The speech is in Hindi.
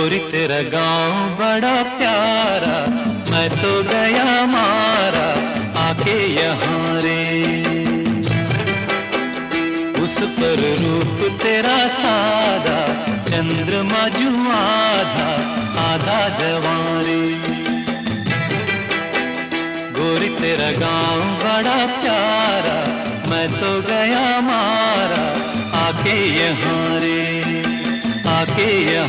गोरी तेरा गांव बड़ा प्यारा, मैं तो गया मारा आके यहाँ रे। उस पर रूप तेरा सादा, चंद्रमा जू आधा आधा जवां रे। गोरी तेरा गांव बड़ा प्यारा, मैं तो गया मारा आके यहाँ रे, आके यहाँ।